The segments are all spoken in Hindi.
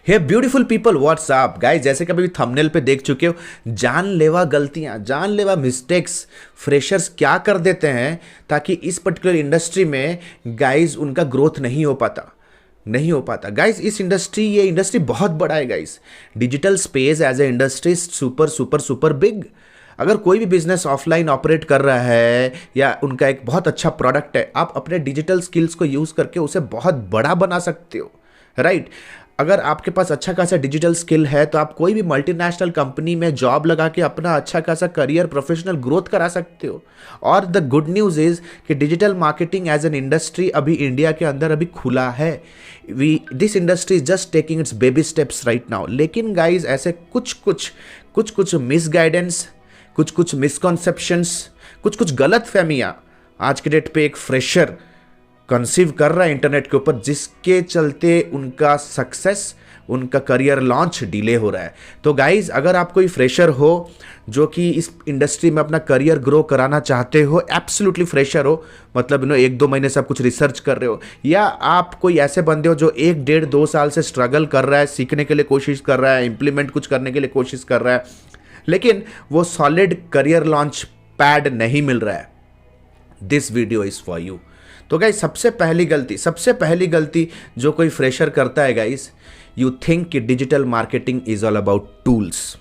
हे beautiful people, what's up guys. जैसे कि अभी थंबनेल पे देख चुके हो, जानलेवा गलतियां, जानलेवा मिस्टेक्स फ्रेशर्स क्या कर देते हैं ताकि इस पर्टिकुलर इंडस्ट्री में गाइस उनका ग्रोथ नहीं हो पाता गाइस। ये इंडस्ट्री बहुत बड़ा है guys. Digital space as a industry super super super big. अगर कोई भी बिजनेस ऑफलाइन ऑपरेट कर रहा है या उनका एक बहुत अच्छा प्रोडक्ट है, आप अपने डिजिटल स्किल्स को यूज करके उसे बहुत बड़ा बना सकते हो, राइट। अगर आपके पास अच्छा खासा डिजिटल स्किल है तो आप कोई भी मल्टीनेशनल कंपनी में जॉब लगा के अपना अच्छा खासा करियर, प्रोफेशनल ग्रोथ करा सकते हो। और द गुड न्यूज़ इज कि digital marketing as an industry अभी इंडिया के अंदर अभी खुला है। This industry is just taking its baby steps right now. लेकिन गाइज ऐसे कुछ मिसगाइडेंस, कुछ मिसकॉन्सेप्शंस, कुछ गलत फहमियाँ आज के डेट पे एक फ्रेशर कंसीव कर रहा है इंटरनेट के ऊपर, जिसके चलते उनका सक्सेस, उनका करियर लॉन्च डिले हो रहा है। तो गाइज अगर आप कोई फ्रेशर हो जो कि इस इंडस्ट्री में अपना करियर ग्रो कराना चाहते हो, एब्सोल्युटली फ्रेशर हो, मतलब 1-2 महीने से आप कुछ रिसर्च कर रहे हो, या आप कोई ऐसे बंदे हो जो 1-1.5-2 साल से स्ट्रगल कर रहा है, सीखने के लिए कोशिश कर रहा है, इंप्लीमेंट कुछ करने के लिए कोशिश कर रहा है, लेकिन वो सॉलिड करियर लॉन्च पैड नहीं मिल रहा है, this video is for you. तो गाइस सबसे पहली गलती जो कोई फ्रेशर करता है गाइस, यू थिंक कि digital marketing is all about tools.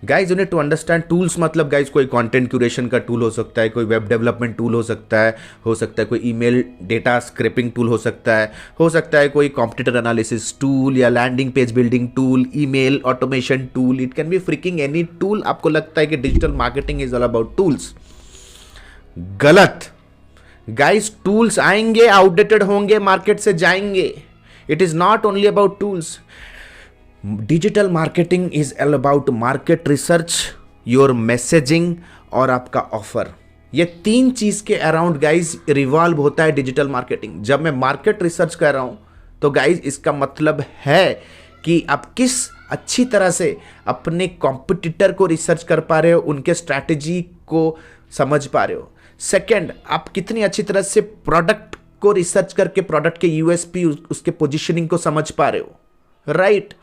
Guys you need to understand tools मतलब गाइस कोई कंटेंट क्यूरेशन का टूल हो सकता है, कोई वेब डेवलपमेंट टूल हो सकता है कोई ईमेल डेटा स्क्रैपिंग टूल हो सकता है कोई कंप्यूटर एनालिसिस टूल या landing page building tool, email automation tool, it can be freaking any tool. आपको लगता है कि digital marketing is all about tools, गलत गाइस। टूल्स आएंगे, आउटडेटेड होंगे, मार्केट से जाएंगे। It is not only about tools. Digital marketing is all about market research, your messaging और आपका ऑफर। ये 3 चीज के अराउंड गाइस रिवॉल्व होता है डिजिटल मार्केटिंग। जब मैं मार्केट रिसर्च कर रहा हूं तो गाइस इसका मतलब है कि आप किस अच्छी तरह से अपने कॉम्पिटिटर को रिसर्च कर पा रहे हो, उनके स्ट्रैटेजी को समझ पा रहे हो। सेकेंड, आप कितनी अच्छी तरह से प्रोडक्ट को रिसर्च करके प्रोडक्ट के यूएसपी, उसके पोजीशनिंग को समझ पा रहे हो, राइट।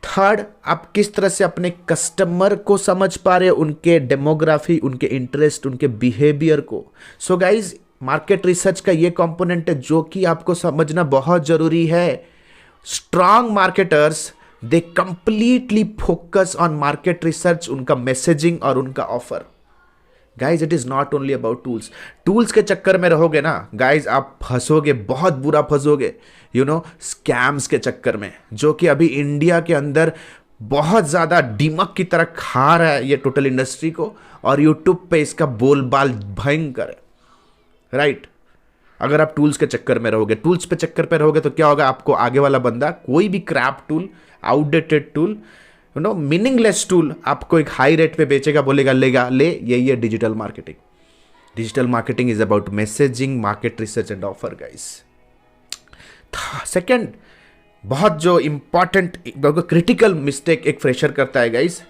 थर्ड, आप किस तरह से अपने कस्टमर को समझ पा रहे हो, उनके डेमोग्राफी, उनके इंटरेस्ट, उनके बिहेवियर को। सो गाइज मार्केट रिसर्च का ये कंपोनेंट है जो कि आपको समझना बहुत जरूरी है। Strong marketers they completely focus on market research, उनका मैसेजिंग और उनका offer. Guys it is not only about tools. Tools के चक्कर में रहोगे ना गाइज, आप फंसोगे, बहुत बुरा फंसोगे, स्कैम्स के चक्कर में, जो कि अभी इंडिया के अंदर बहुत ज्यादा दीमक की तरह खा रहा है ये टोटल इंडस्ट्री को, और यूट्यूब पे इसका बोलबाल भयंकर है, राइट। अगर आप टूल्स पे चक्कर पे रहोगे तो क्या होगा, आपको आगे वाला बंदा कोई भी crap tool, outdated tool, meaningless tool आपको एक हाई रेट पे बेचेगा, बोलेगा ले। यही है digital marketing. Digital marketing is about messaging, market research and offer guys. Second, बहुत जो इंपॉर्टेंट क्रिटिकल मिस्टेक एक फ्रेशर करता है गाइस,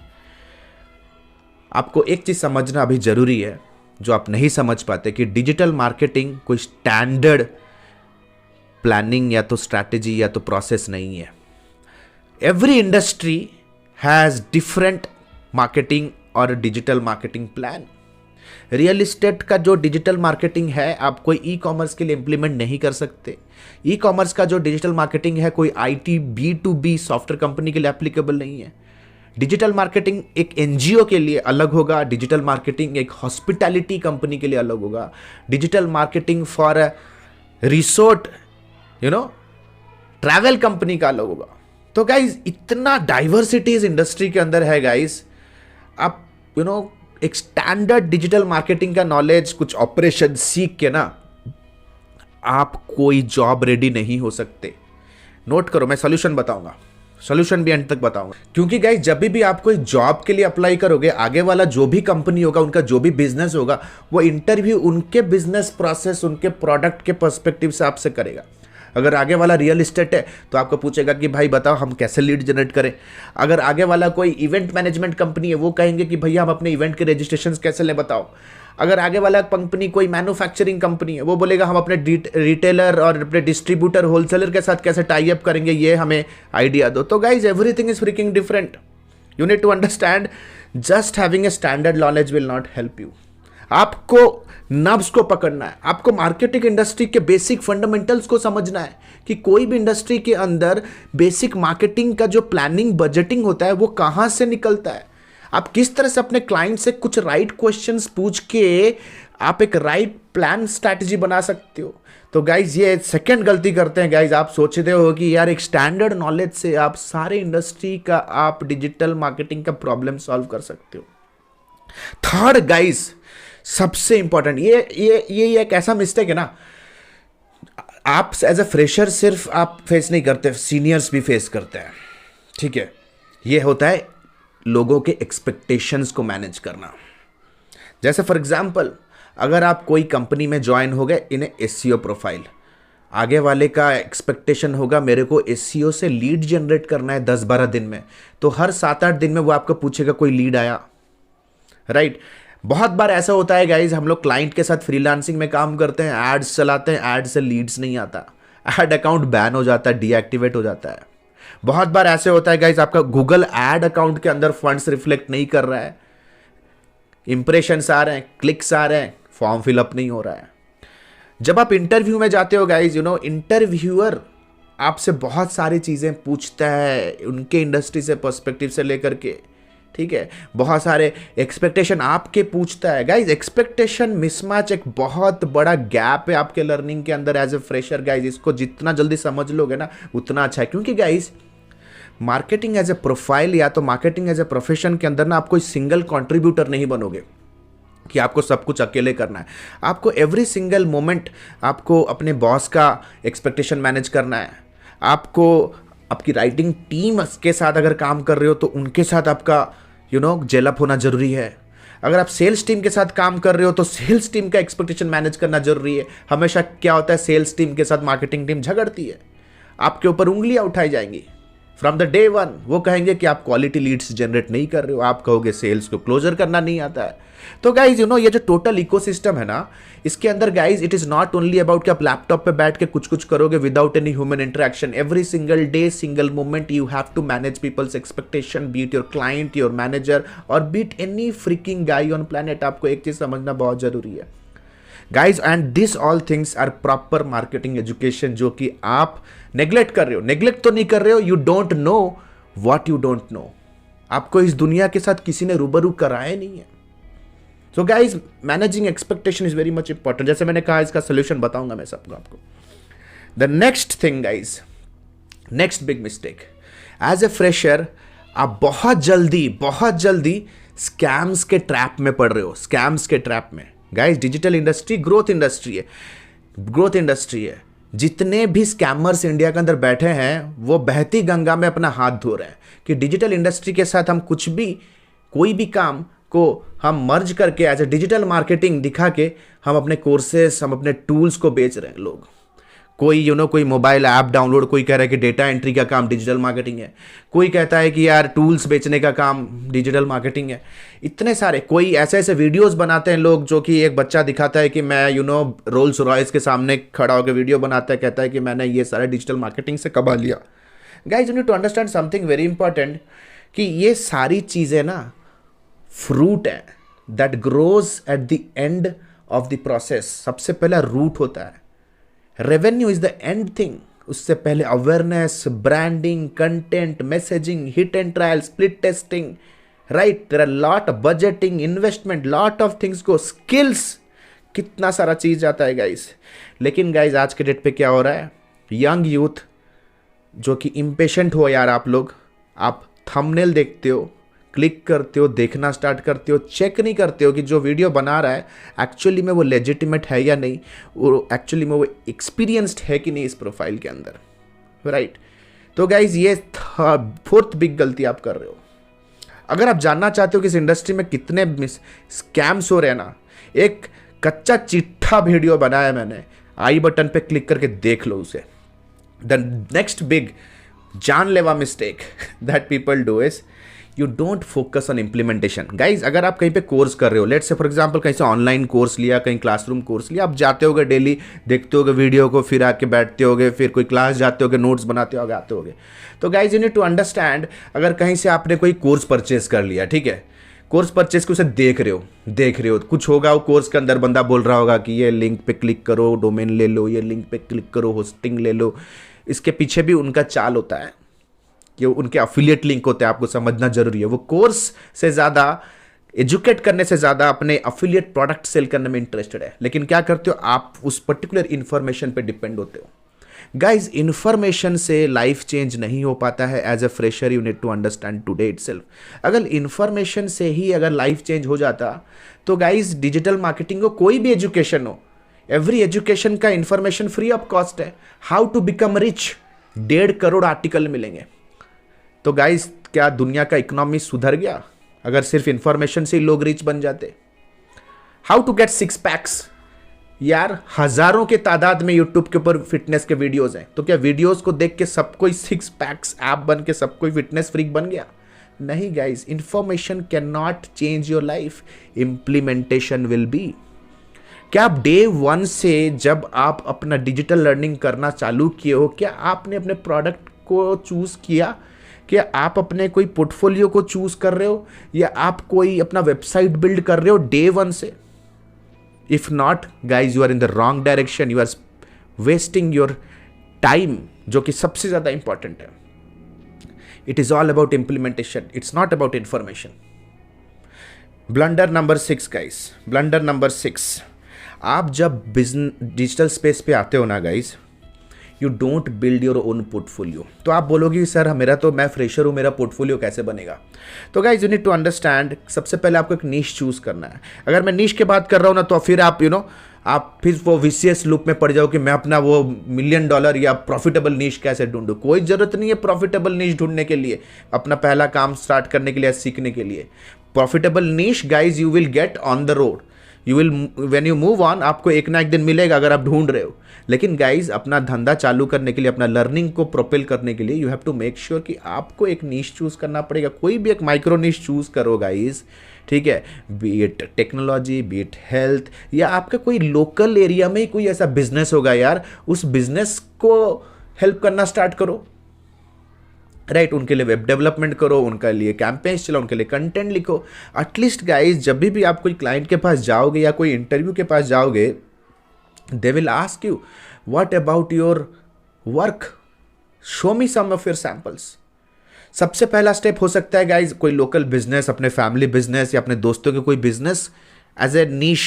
आपको एक चीज समझना अभी जरूरी है जो आप नहीं समझ पाते, कि डिजिटल मार्केटिंग कोई स्टैंडर्ड प्लानिंग या तो स्ट्रैटेजी या तो प्रोसेस नहीं है। Every industry has different marketing और digital marketing plan. Real estate का जो डिजिटल मार्केटिंग है आप कोई ई कॉमर्स के लिए इंप्लीमेंट नहीं कर सकते। ई कॉमर्स का जो डिजिटल मार्केटिंग है कोई IT B2B सॉफ्टवेयर कंपनी के लिए एप्लीकेबल नहीं है। डिजिटल मार्केटिंग एक एनजीओ के लिए अलग होगा, डिजिटल मार्केटिंग एक हॉस्पिटैलिटी कंपनी के लिए अलग होगा, digital marketing for resort travel company का अलग होगा। तो गाइज इतना डाइवर्सिटी इस इंडस्ट्री के अंदर है गाइज, आप एक स्टैंडर्ड डिजिटल मार्केटिंग का नॉलेज, कुछ ऑपरेशन सीख के ना आप कोई जॉब रेडी नहीं हो सकते। नोट करो, मैं सॉल्यूशन बताऊंगा, सॉल्यूशन भी एंड तक बताऊंगा, क्योंकि गाइज जब भी आप कोई जॉब के लिए अप्लाई करोगे, आगे वाला जो भी कंपनी होगा, उनका जो भी बिजनेस होगा, वो इंटरव्यू उनके बिजनेस प्रोसेस, उनके प्रोडक्ट के पर्सपेक्टिव से आपसे करेगा। अगर आगे वाला रियल एस्टेट है तो आपको पूछेगा कि भाई बताओ हम कैसे लीड जनरेट करें। अगर आगे वाला कोई इवेंट मैनेजमेंट कंपनी है, वो कहेंगे कि भैया हम अपने इवेंट के रजिस्ट्रेशन कैसे लें बताओ। अगर आगे वाला कंपनी कोई मैन्युफैक्चरिंग कंपनी है, वो बोलेगा हम अपने रिटेलर और अपने डिस्ट्रीब्यूटर होलसेलर के साथ कैसे टाई अप करेंगे, ये हमें आइडिया दो। तो guys everything is freaking different. You need to understand, just having a standard knowledge will not help you. आपको नब्स को पकड़ना है, आपको मार्केटिंग इंडस्ट्री के बेसिक फंडामेंटल्स को समझना है कि कोई भी इंडस्ट्री के अंदर बेसिक मार्केटिंग का जो प्लानिंग बजटिंग होता है वो कहाँ से निकलता है। आप किस तरह से अपने क्लाइंट से कुछ राइट क्वेश्चंस पूछ के आप एक राइट प्लान स्ट्रैटेजी बना सकते हो। तो गाइज ये सेकंड गलती करते हैं गाइज, आप सोचते हो कि यार एक स्टैंडर्ड नॉलेज से आप सारे इंडस्ट्री का आप डिजिटल मार्केटिंग का प्रॉब्लम सॉल्व कर सकते हो। थर्ड गाइज सबसे इंपॉर्टेंट, ये एक ऐसा मिस्टेक है ना, आप एज अ फ्रेशर सिर्फ आप फेस नहीं करते, सीनियर्स भी फेस करते हैं, ठीक है। ये होता है लोगों के एक्सपेक्टेशंस को मैनेज करना। जैसे फॉर एग्जांपल, अगर आप कोई कंपनी में ज्वाइन हो गए इन एसईओ प्रोफाइल, आगे वाले का एक्सपेक्टेशन होगा मेरे को एसईओ से लीड जनरेट करना है 10-12 दिन में, तो हर 7-8 दिन में वो आपको पूछेगा कोई लीड आया, राइट। बहुत बार ऐसा होता है गाइज, हम लोग क्लाइंट के साथ फ्रीलांसिंग में काम करते हैं, एड्स चलाते हैं, एड से लीड्स नहीं आता, एड अकाउंट बैन हो जाता है, डीएक्टिवेट हो जाता है। बहुत बार ऐसे होता है गाइज, आपका गूगल एड अकाउंट के अंदर फंड्स रिफ्लेक्ट नहीं कर रहा है, इंप्रेशंस आ रहे हैं, क्लिक्स आ रहे हैं, फॉर्म फिलअप नहीं हो रहा है। जब आप इंटरव्यू में जाते हो गाइज, इंटरव्यूअर आपसे बहुत सारी चीजें पूछता है, उनके इंडस्ट्री से पर्सपेक्टिव से लेकर के, ठीक है, बहुत सारे एक्सपेक्टेशन आपके पूछता है। गाइज एक्सपेक्टेशन मिसमैच एक बहुत बड़ा गैप है आपके लर्निंग के अंदर एज ए फ्रेशर। गाइज इसको जितना जल्दी समझ लोगे ना उतना अच्छा है, क्योंकि guys marketing as a profile या तो मार्केटिंग एज ए प्रोफेशन के अंदर ना आप कोई सिंगल कंट्रीब्यूटर नहीं बनोगे कि आपको सब कुछ अकेले करना है। आपको एवरी सिंगल मोमेंट आपको अपने बॉस का एक्सपेक्टेशन मैनेज करना है, आपको आपकी राइटिंग टीम के साथ अगर काम कर रहे हो तो उनके साथ आपका जेलअप होना जरूरी है। अगर आप सेल्स टीम के साथ काम कर रहे हो तो सेल्स टीम का एक्सपेक्टेशन मैनेज करना जरूरी है। हमेशा क्या होता है, सेल्स टीम के साथ मार्केटिंग टीम झगड़ती है, आपके ऊपर उंगलियां उठाई जाएंगी फ्रॉम द डे वन। वो कहेंगे कि आप क्वालिटी लीड्स जनरेट नहीं कर रहे हो, आप कहोगे सेल्स को क्लोजर करना नहीं आता है। तो गाइज ये जो टोटल इकोसिस्टम है ना, इसके अंदर guys it is not only about कि आप लैपटॉप पे बैठ के कुछ करोगे without any human interaction. Every single day single moment you have to manage peoples expectation, beat your client, your manager और beat any freaking guy on planet. आपको एक चीज समझना बहुत जरूरी है guys, and this all things are proper marketing education, जो कि आप नेग्लेक्ट कर रहे हो। नेग्लेक्ट तो नहीं कर रहे हो, you don't know what you don't know. आपको इस दुनिया के साथ किसी ने रूबरू कराया नहीं है। So guys managing expectation is very much important. जैसे मैंने कहा, इसका सोल्यूशन बताऊंगा मैं सबको आपको। The next thing guys, next big mistake, as a fresher आप बहुत जल्दी स्कैम्स के ट्रैप में पड़ रहे हो। स्कैम्स के ट्रैप में guys, digital industry growth industry है। जितने भी स्कैमर्स इंडिया के अंदर बैठे हैं वो बहती गंगा में अपना हाथ धो रहे हैं कि डिजिटल इंडस्ट्री के साथ हम कुछ भी, कोई भी काम को हम मर्ज करके एज ए डिजिटल मार्केटिंग दिखा के हम अपने कोर्सेस, हम अपने टूल्स को बेच रहे हैं। लोग कोई कोई मोबाइल ऐप डाउनलोड, कोई कह रहा है कि डेटा एंट्री का काम डिजिटल मार्केटिंग है, कोई कहता है कि यार टूल्स बेचने का काम डिजिटल मार्केटिंग है। इतने सारे, कोई ऐसे वीडियोस बनाते हैं लोग, जो कि एक बच्चा दिखाता है कि मैं रोल्स रॉयस के सामने खड़ा होकर वीडियो बनाता है, कहता है कि मैंने ये सारा डिजिटल मार्केटिंग से कमा लिया। Guys you need to understand something very important, कि ये सारी चीज़ें ना फ्रूट है that grows at the end of the process. सबसे पहला रूट होता है, revenue is the end thing. उससे पहले awareness, branding, content, messaging, hit and trial, split testing, right, there are lot of budgeting, investment, lot of things को, स्किल्स, कितना सारा चीज आता है गाइस। लेकिन गाइस आज के डेट पे क्या हो रहा है, यंग यूथ जो कि इम्पेशेंट हो यार, आप लोग, आप थंबनेल देखते हो, क्लिक करते हो, देखना स्टार्ट करते हो, चेक नहीं करते हो कि जो वीडियो बना रहा है एक्चुअली में वो लेजिटिमेट है या नहीं, वो एक्चुअली में वो एक्सपीरियंस्ड है कि नहीं इस प्रोफाइल के अंदर, राइट। तो गाइज ये फोर्थ बिग गलती आप कर रहे हो। अगर आप जानना चाहते हो कि इस इंडस्ट्री में कितने स्कैम्स हो रहे हैं ना, एक कच्चा चिट्ठा वीडियो बनाया मैंने, आई बटन पे क्लिक करके देख लो उसे। द नेक्स्ट बिग जानलेवा mistake that people do is, you don't focus on implementation. Guys अगर आप कहीं पे कोर्स कर रहे हो, लेट्स से फॉर एग्जांपल कहीं से ऑनलाइन कोर्स लिया, कहीं क्लासरूम कोर्स लिया, आप जाते होगे डेली, देखते होगे वीडियो को, फिर आके बैठते होगे, फिर कोई क्लास जाते होगे, नोट्स बनाते होगे, आते होगे। तो guys you need to understand, अगर कहीं से आपने कोई कोर्स परचेज कर लिया, ठीक है, कोर्स परचेज के उसे देख रहे हो, कुछ होगा वो कोर्स के अंदर बंदा बोल रहा होगा कि ये लिंक पे क्लिक करो, डोमेन ले लो, ये लिंक पे क्लिक करो, होस्टिंग ले लो। इसके पीछे भी उनका चाल होता है कि उनके अफिलिएट लिंक होते हैं, आपको समझना जरूरी है। वो कोर्स से ज़्यादा, एजुकेट करने से ज़्यादा अपने अफिलिएट प्रोडक्ट सेल करने में इंटरेस्टेड है। लेकिन क्या करते हो आप, उस पर्टिकुलर इंफॉर्मेशन पे डिपेंड होते हो। गाइज इंफॉर्मेशन से लाइफ चेंज नहीं हो पाता है। As a fresher you need to understand today itself. अगर इंफॉर्मेशन से ही अगर लाइफ चेंज हो जाता तो गाइज डिजिटल मार्केटिंग को कोई भी एजुकेशन हो, एवरी एजुकेशन का इंफॉर्मेशन फ्री ऑफ कॉस्ट है। How to become rich, 1.5 crore article मिलेंगे। तो गाइज क्या दुनिया का इकोनॉमी सुधर गया अगर सिर्फ इंफॉर्मेशन से ही लोग रिच बन जाते? हाउ टू गेट 6 पैक्स, यार हजारों के तादाद में यूट्यूब के ऊपर फिटनेस के वीडियोस हैं। तो क्या वीडियोस को देख के सब कोई 6 पैक्स ऐप बन के सब कोई फिटनेस फ्रीक बन गया? नहीं guys, information can not change your life, implementation will be. क्या आप डे 1 से जब आप अपना डिजिटल लर्निंग करना चालू किए हो, क्या आपने अपने प्रोडक्ट को चूज किया? क्या आप अपने कोई पोर्टफोलियो को चूज कर रहे हो, या आप कोई अपना वेबसाइट बिल्ड कर रहे हो डे 1 से? If not guys, you are in the wrong direction, you are wasting your time, जो कि सबसे ज्यादा इंपॉर्टेंट है। It is all about implementation, it's not about information. Blunder number 6 guys, blunder number 6, आप जब डिजिटल स्पेस पे आते हो ना guys, you don't build your own portfolio. तो आप बोलोगे सर मेरा तो, मैं फ्रेशर हूँ, मेरा पोर्टफोलियो कैसे बनेगा? तो guys you need to understand, सबसे पहले आपको एक नीश चूज करना है। अगर मैं नीश की बात कर रहा हूँ ना, तो फिर आप आप फिर वो विशियस लूप में पड़ जाओ कि मैं अपना वो $1 मिलियन या प्रॉफिटेबल नीश कैसे ढूंढूं। कोई जरूरत नहीं है प्रॉफिटेबल नीश ढूंढने के लिए, अपना पहला काम स्टार्ट करने के लिए, सीखने के लिए। Profitable niche guys you will get on the road, you will, when you move on, आपको एक ना एक दिन मिलेगा अगर आप ढूंढ रहे हो। लेकिन गाइज अपना धंधा चालू करने के लिए, अपना लर्निंग को प्रोपेल करने के लिए, you have to make sure कि आपको एक नीश चूज करना पड़ेगा। कोई भी एक माइक्रो नीश चूज करो गाइज, ठीक है, B it technology, B it health, या आपका कोई लोकल एरिया में कोई ऐसा बिजनेस होगा यार, उस बिजनेस को हेल्प करना स्टार्ट करो। राइट, उनके लिए वेब डेवलपमेंट करो, उनके लिए कैंपेन्स चलाओ, उनके लिए कंटेंट लिखो। एटलीस्ट गाइज जब भी आप कोई क्लाइंट के पास जाओगे या कोई इंटरव्यू के पास जाओगे, they will ask you what about your work, show me some of your samples। सबसे पहला स्टेप हो सकता है गाइज कोई लोकल बिजनेस, अपने फैमिली बिजनेस या अपने दोस्तों के कोई business as a niche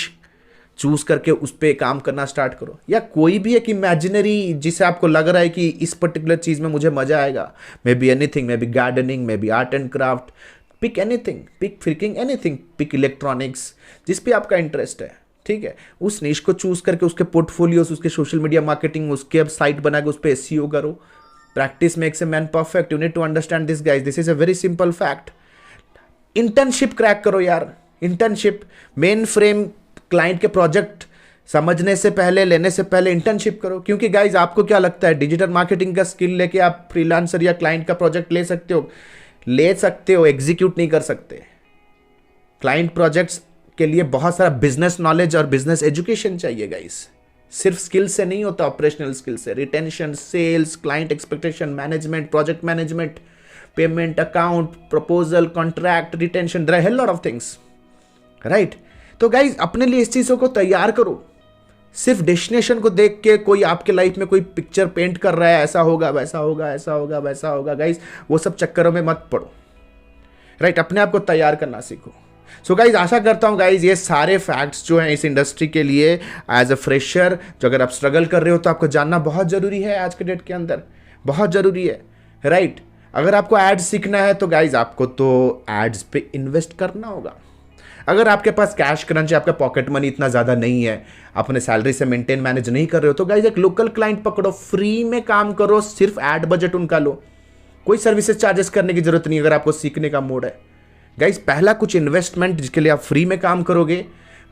choose करके उस पर काम करना स्टार्ट करो। या कोई भी एक इमेजिनरी जिसे आपको लग रहा है कि इस पर्टिकुलर चीज में मुझे मजा आएगा, maybe anything, maybe gardening, maybe art and craft, pick anything, pick freaking anything, pick electronics, जिस पे आपका इंटरेस्ट है, ठीक है। उस निश को चूज करके उसके पोर्टफोलियोस, उसके सोशल मीडिया मार्केटिंग, उसके अब साइट बना के उस पर एसईओ करो। Practice makes a man perfect, you need to understand this guys, this is a very simple fact. Internship crack करो यार, इंटर्नशिप, मेन फ्रेम क्लाइंट के प्रोजेक्ट समझने से पहले, लेने से पहले इंटर्नशिप करो। क्योंकि गाइज आपको क्या लगता है, डिजिटल मार्केटिंग का स्किल लेके आप फ्रीलांसर या क्लाइंट का प्रोजेक्ट ले सकते हो, एग्जीक्यूट नहीं कर सकते। क्लाइंट प्रोजेक्ट्स के लिए बहुत सारा बिजनेस नॉलेज और बिजनेस एजुकेशन चाहिए गाइस, सिर्फ स्किल से नहीं होता, ऑपरेशनल स्किल से, retention, sales, client expectation management, project management, payment, account, proposal, contract, retention, there are a lot of things, right. तो गाइज अपने लिए इस चीजों को तैयार करो। सिर्फ डेस्टिनेशन को देख के कोई आपके लाइफ में कोई पिक्चर पेंट कर रहा है, ऐसा होगा, वैसा होगा, ऐसा होगा, वैसा होगा, गाइज वो सब चक्करों में मत पड़ो, राइट। अपने आप को तैयार करना सीखो। सो गाइज आशा करता हूँ गाइज ये सारे फैक्ट्स जो हैं इस इंडस्ट्री के लिए एज अ फ्रेशर, जो अगर आप स्ट्रगल कर रहे हो तो आपको जानना बहुत जरूरी है, आज के डेट के अंदर बहुत जरूरी है, राइट। अगर आपको एड्स सीखना है तो गाइज आपको तो एड्स पे इन्वेस्ट करना होगा। अगर आपके पास कैश क्रंच है, आपका पॉकेट मनी इतना ज़्यादा नहीं है, अपने सैलरी से मेंटेन मैनेज नहीं कर रहे हो, तो गाइज एक लोकल क्लाइंट पकड़ो, फ्री में काम करो, सिर्फ एड बजट उनका लो, कोई सर्विसेज चार्जेस करने की जरूरत नहीं अगर आपको सीखने का मूड है। गाइज पहला कुछ इन्वेस्टमेंट जिसके लिए आप फ्री में काम करोगे,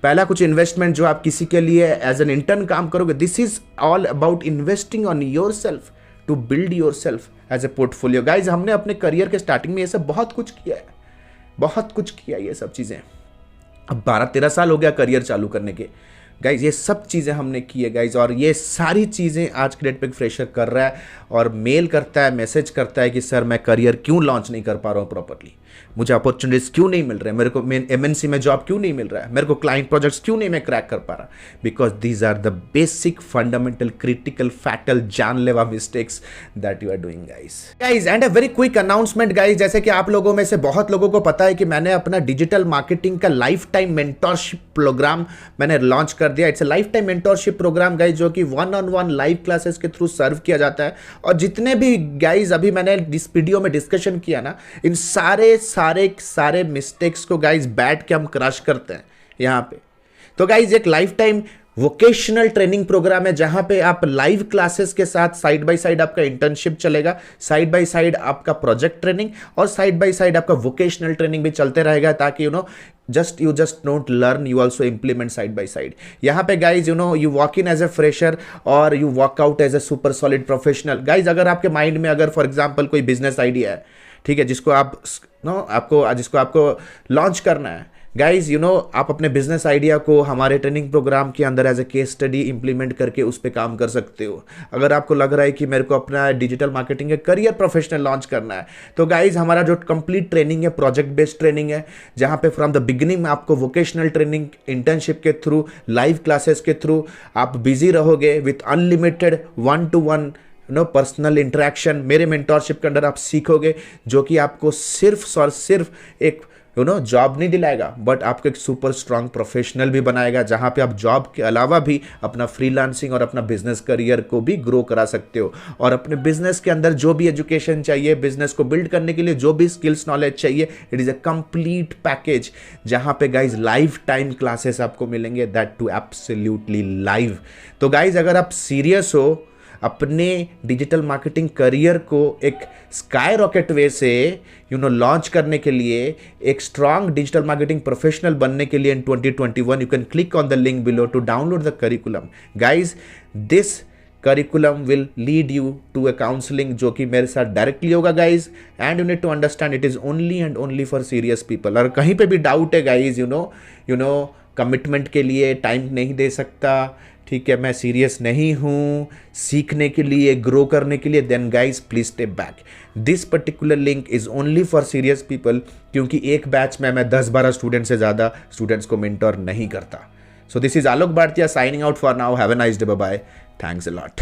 पहला कुछ इन्वेस्टमेंट जो आप किसी के लिए एज एन इंटर्न काम करोगे, this is all about investing on yourself to build yourself as a portfolio. Guys हमने अपने करियर के स्टार्टिंग में ये सब बहुत कुछ किया है, बहुत कुछ किया ये सब चीज़ें। अब 12-13 साल हो गया करियर चालू करने के गाइज, ये सब चीज़ें हमने की है गाइज, और ये सारी चीज़ें आज के डेट पे फ्रेशर कर रहा है और मेल करता है, मैसेज करता है कि सर मैं करियर क्यों लॉन्च नहीं कर पा रहा हूँ प्रॉपरली, मुझे अपॉर्चुनिटीज़ क्यों नहीं मिल रहे हैं, मेरे को एमएनसी में जॉब क्यों नहीं मिल रहा है, मेरे को क्लाइंट प्रोजेक्ट्स क्यों नहीं मैं क्रैक कर पा रहा, because these are the basic fundamental critical fatal जानलेवा mistakes that you are doing guys. And a very quick announcement guys, जैसे कि आप लोगों में से बहुत लोगों को पता है कि मैंने अपना डिजिटल मार्केटिंग का लाइफ टाइम मेंटरशिप प्रोग्राम मैंने लॉन्च कर दिया। It's a lifetime mentorship program guys, जो कि 1-on-1 लाइव क्लासेस के थ्रू सर्व किया जाता है। और जितने भी गाइज अभी मैंने इस वीडियो में डिस्कशन किया ना, इन सारे मिस्टेक्स को गाइज बैठ के हम क्रश करते हैं यहाँ पे। तो गाइज एक life time vocational training program है जहां पे आप लाइव क्लासेस के साथ साइड बाय साइड आपका इंटर्नशिप चलेगा, साइड बाय साइड आपका प्रोजेक्ट ट्रेनिंग और साइड बाय साइड आपका वोकेशनल ट्रेनिंग भी चलते रहेगा, ताकि you just don't learn, you also implement side by side. यहाँ पे guys you walk in as a fresher और you walk out as a super solid professional. Guys अगर आपके माइंड में अगर फॉर एग्जाम्पल कोई बिजनेस आइडिया है, ठीक है, जिसको आपको लॉन्च करना है गाइज, आप अपने बिजनेस आइडिया को हमारे ट्रेनिंग प्रोग्राम के अंदर as a case study implement करके उस पर काम कर सकते हो। अगर आपको लग रहा है कि मेरे को अपना डिजिटल मार्केटिंग का करियर प्रोफेशनल लॉन्च करना है, तो गाइज हमारा जो कंप्लीट ट्रेनिंग है प्रोजेक्ट बेस्ड ट्रेनिंग है, जहां पे फ्रॉम द बिगिनिंग में आपको वोकेशनल ट्रेनिंग, इंटर्नशिप के थ्रू, लाइव क्लासेस के थ्रू आप बिजी रहोगे with unlimited 1-to-1 personal interaction. मेरे मेंटरशिप के अंदर आप सीखोगे, जो कि आपको सिर्फ और सिर्फ एक जॉब नहीं दिलाएगा, बट आपको एक सुपर स्ट्रांग प्रोफेशनल भी बनाएगा, जहां पे आप जॉब के अलावा भी अपना फ्रीलांसिंग और अपना बिजनेस करियर को भी ग्रो करा सकते हो। और अपने बिजनेस के अंदर जो भी एजुकेशन चाहिए, बिजनेस को बिल्ड करने के लिए जो भी स्किल्स नॉलेज चाहिए, it is a complete package, जहां पे गाइज लाइफ टाइम क्लासेस आपको मिलेंगे, दैट टू एब्सोल्युटली लाइव। तो गाइज अगर आप सीरियस हो अपने डिजिटल मार्केटिंग करियर को एक स्काई रॉकेट वे से लॉन्च करने के लिए, एक स्ट्रांग डिजिटल मार्केटिंग प्रोफेशनल बनने के लिए in 2021, you can click on the link below to download the curriculum. Guys this curriculum will lead you to a counselling, जो कि मेरे साथ डायरेक्टली होगा guys, and you need to understand it is only and only for serious people. और कहीं पे भी डाउट है गाइज, कमिटमेंट के लिए टाइम नहीं दे सकता, ठीक है, मैं सीरियस नहीं हूँ सीखने के लिए, ग्रो करने के लिए, then guys please step back. This particular link is only for serious people, क्योंकि एक बैच में मैं 10-12 स्टूडेंट से ज़्यादा स्टूडेंट्स को मेंटर नहीं करता। So this is Alok Bhartiya signing out for now. Have a nice day, bye bye, thanks a lot.